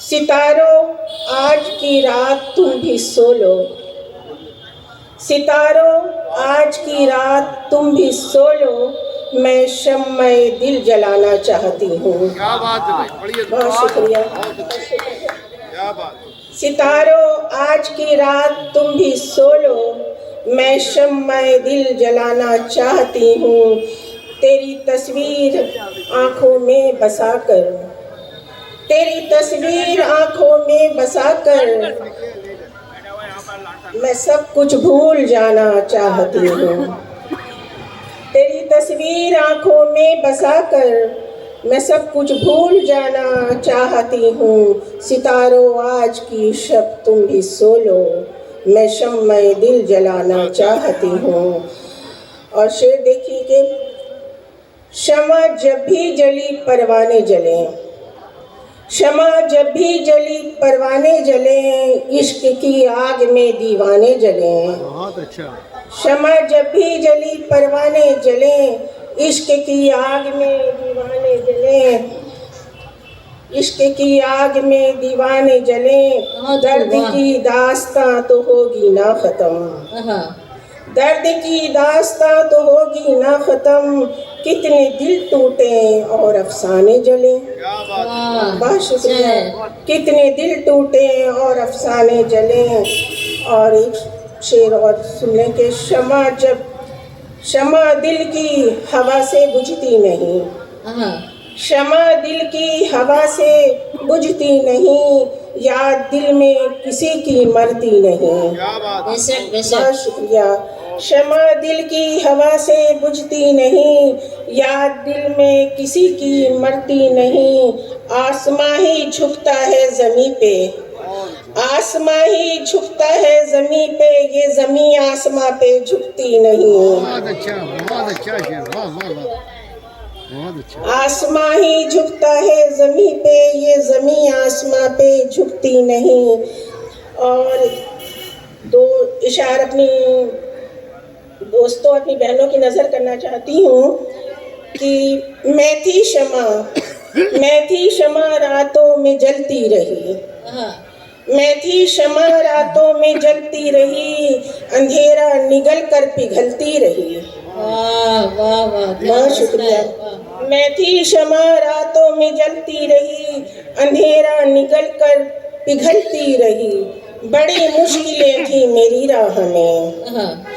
सितारों आज की रात तुम भी सो लो, सितारों आज की रात तुम भी सो लो, मैं शम्मे दिल जलाना चाहती हूँ। क्या बात है भाई, बढ़िया, बहुत शुक्रिया। क्या बात। सितारों आज की रात तुम भी सो लो, मैं शम्मे दिल जलाना चाहती हूँ। तेरी तस्वीर आँखों में बसाकर, तेरी तस्वीर आँखों में बसाकर मैं सब कुछ भूल जाना चाहती हूँ। तेरी तस्वीर आँखों में बसाकर मैं सब कुछ भूल जाना चाहती हूँ। सितारों आज की शब तुम भी सो लो, मैं शम्मे दिल जलाना चाहती हूँ। और शेर देखिए कि शमा जब भी जली परवाने जले, शमा जब भी जली परवाने जले, इश्क की आग में दीवाने जले। बहुत अच्छा। शमा जब भी जली परवाने जले, इश्क की आग में दीवाने जले, इश्क की आग में दीवाने जले। दर्द की दास्तां तो होगी ना खत्म, दर्द की दास्तां तो होगी ना खत्म, कितने दिल टूटे और अफसाने जले। बहुत शुक्रिया। कितने दिल टूटे और अफसाने जले। और एक शेर और सुनने के, शमा दिल की हवा से बुझती नहीं, शमा दिल की हवा से बुझती नहीं, याद दिल में किसी की मरती नहीं। बहुत शुक्रिया। शमा दिल की हवा से बुझती नहीं, याद दिल में किसी की मरती नहीं। आसमां ही झुकता है ज़मीं पे, आसमां ही झुकता है ज़मीं पे, ये ज़मीं आसमां पे झुकती नहीं। बहुत अच्छा, बहुत अच्छा शेर, वाह वाह वाह, बहुत अच्छा। आसमां ही झुकता है ज़मीं पे, ये ज़मीं आसमां पे झुकती नहीं। और दो इशार अपनी दोस्तों, अपनी बहनों की नज़र करना चाहती हूँ कि मैं थी शमा रातों में जलती रही, मैं थी शमा रातों में जलती रही, अंधेरा निगल कर पिघलती रही। वाह वाह वाह, बहुत शुक्रिया। मैं थी शमा रातों में जलती रही, अंधेरा निगल कर पिघलती रही, बड़ी मुश्किलें थी मेरी राह में।